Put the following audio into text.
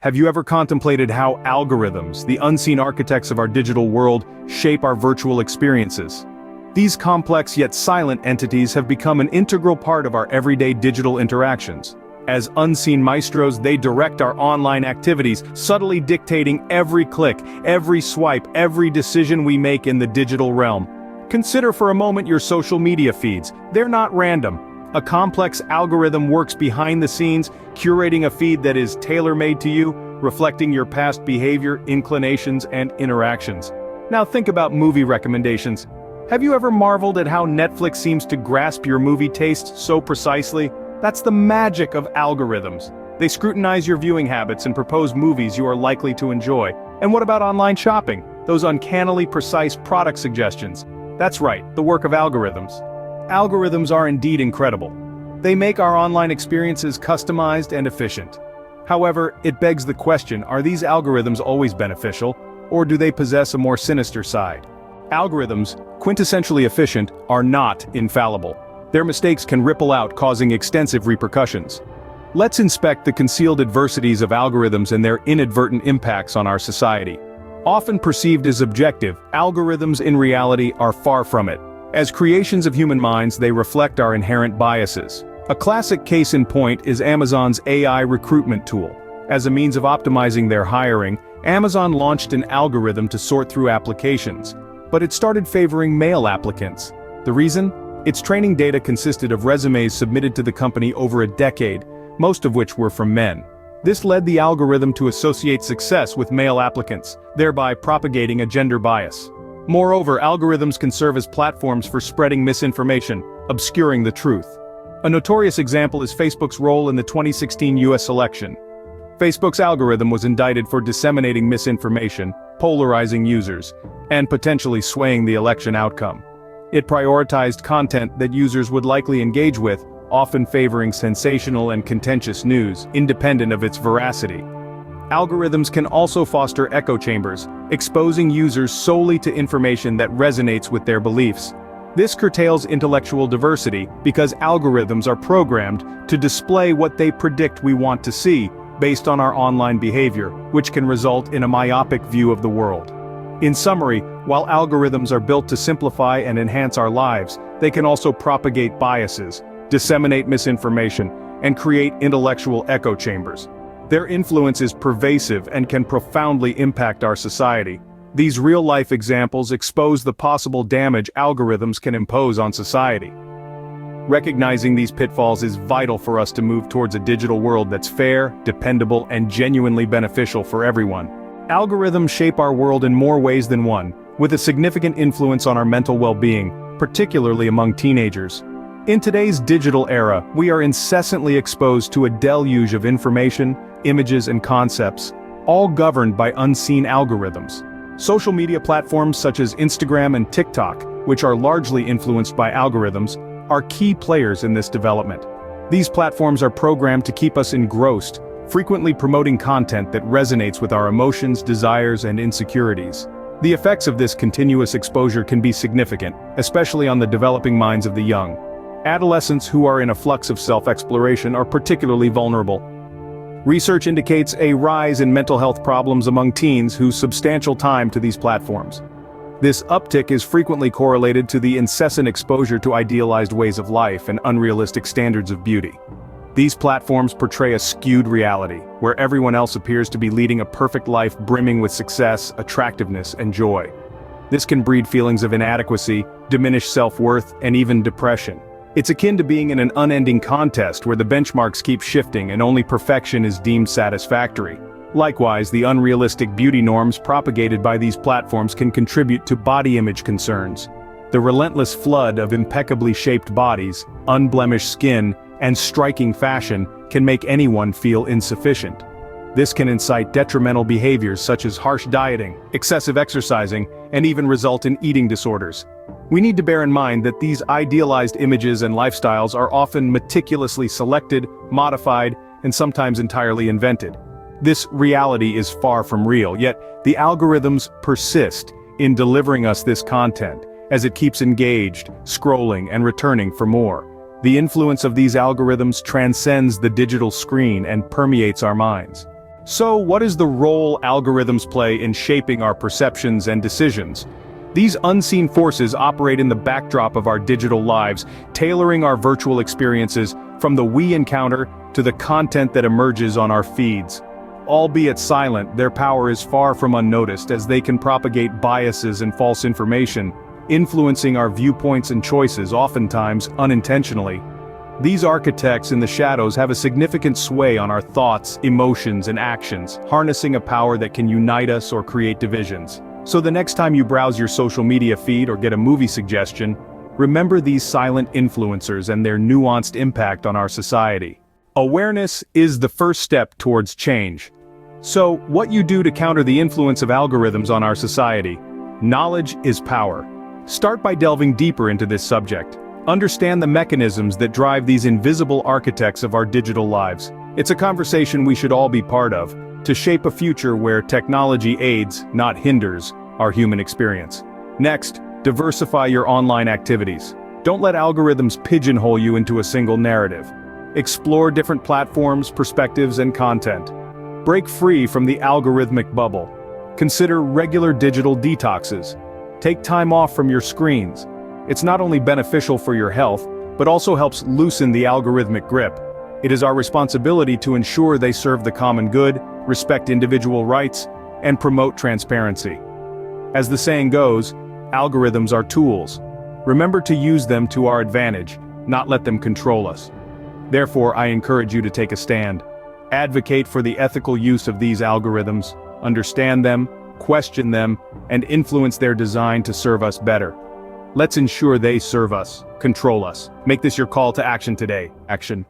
Have you ever contemplated how algorithms, the unseen architects of our digital world, shape our virtual experiences? These complex yet silent entities have become an integral part of our everyday digital interactions. As unseen maestros, they direct our online activities, subtly dictating every click, every swipe, every decision we make in the digital realm. Consider for a moment your social media feeds. They're not random. A complex algorithm works behind the scenes, curating a feed that is tailor-made to you, reflecting your past behavior, inclinations, and interactions. Now think about movie recommendations. Have you ever marveled at how Netflix seems to grasp your movie tastes so precisely? That's the magic of algorithms. They scrutinize your viewing habits and propose movies you are likely to enjoy. And what about online shopping? Those uncannily precise product suggestions. That's right, the work of algorithms. Algorithms are indeed incredible. They make our online experiences customized and efficient. However, it begs the question, are these algorithms always beneficial, or do they possess a more sinister side? Algorithms, quintessentially efficient, are not infallible. Their mistakes can ripple out, causing extensive repercussions. Let's inspect the concealed adversities of algorithms and their inadvertent impacts on our society. Often perceived as objective, algorithms in reality are far from it. As creations of human minds, they reflect our inherent biases. A classic case in point is Amazon's AI recruitment tool. As a means of optimizing their hiring, Amazon launched an algorithm to sort through applications, but it started favoring male applicants. The reason? Its training data consisted of resumes submitted to the company over a decade, most of which were from men. This led the algorithm to associate success with male applicants, thereby propagating a gender bias. Moreover, algorithms can serve as platforms for spreading misinformation, obscuring the truth. A notorious example is Facebook's role in the 2016 US election. Facebook's algorithm was indicted for disseminating misinformation, polarizing users, and potentially swaying the election outcome. It prioritized content that users would likely engage with, often favoring sensational and contentious news, independent of its veracity. Algorithms can also foster echo chambers, exposing users solely to information that resonates with their beliefs. This curtails intellectual diversity because algorithms are programmed to display what they predict we want to see, based on our online behavior, which can result in a myopic view of the world. In summary, while algorithms are built to simplify and enhance our lives, they can also propagate biases, disseminate misinformation, and create intellectual echo chambers. Their influence is pervasive and can profoundly impact our society. These real-life examples expose the possible damage algorithms can impose on society. Recognizing these pitfalls is vital for us to move towards a digital world that's fair, dependable, and genuinely beneficial for everyone. Algorithms shape our world in more ways than one, with a significant influence on our mental well-being, particularly among teenagers. In today's digital era, we are incessantly exposed to a deluge of information, images, and concepts, all governed by unseen algorithms. Social media platforms such as Instagram and TikTok, which are largely influenced by algorithms, are key players in this development. These platforms are programmed to keep us engrossed, frequently promoting content that resonates with our emotions, desires, and insecurities. The effects of this continuous exposure can be significant, especially on the developing minds of the young. Adolescents who are in a flux of self-exploration are particularly vulnerable. Research indicates a rise in mental health problems among teens who substantial time to these platforms. This uptick is frequently correlated to the incessant exposure to idealized ways of life and unrealistic standards of beauty. These platforms portray a skewed reality, where everyone else appears to be leading a perfect life brimming with success, attractiveness, and joy. This can breed feelings of inadequacy, diminish self-worth, and even depression. It's akin to being in an unending contest where the benchmarks keep shifting and only perfection is deemed satisfactory. Likewise, the unrealistic beauty norms propagated by these platforms can contribute to body image concerns. The relentless flood of impeccably shaped bodies, unblemished skin, and striking fashion can make anyone feel insufficient. This can incite detrimental behaviors such as harsh dieting, excessive exercising, and even result in eating disorders. We need to bear in mind that these idealized images and lifestyles are often meticulously selected, modified, and sometimes entirely invented. This reality is far from real, yet the algorithms persist in delivering us this content, as it keeps engaged, scrolling, and returning for more. The influence of these algorithms transcends the digital screen and permeates our minds. So, what is the role algorithms play in shaping our perceptions and decisions? These unseen forces operate in the backdrop of our digital lives, tailoring our virtual experiences from the we encounter to the content that emerges on our feeds. Albeit silent, their power is far from unnoticed as they can propagate biases and false information, influencing our viewpoints and choices, oftentimes unintentionally. These architects in the shadows have a significant sway on our thoughts, emotions, and actions, harnessing a power that can unite us or create divisions. So the next time you browse your social media feed or get a movie suggestion, remember these silent influencers and their nuanced impact on our society. Awareness is the first step towards change. So, what you do to counter the influence of algorithms on our society? Knowledge is power. Start by delving deeper into this subject. Understand the mechanisms that drive these invisible architects of our digital lives. It's a conversation we should all be part of, to shape a future where technology aids, not hinders, our human experience. Next, diversify your online activities. Don't let algorithms pigeonhole you into a single narrative. Explore different platforms, perspectives, and content. Break free from the algorithmic bubble. Consider regular digital detoxes. Take time off from your screens. It's not only beneficial for your health, but also helps loosen the algorithmic grip. It is our responsibility to ensure they serve the common good, respect individual rights, and promote transparency. As the saying goes, algorithms are tools. Remember to use them to our advantage, not let them control us. Therefore, I encourage you to take a stand. Advocate for the ethical use of these algorithms, understand them, question them, and influence their design to serve us better. Let's ensure they serve us, control us. Make this your call to action today. Action.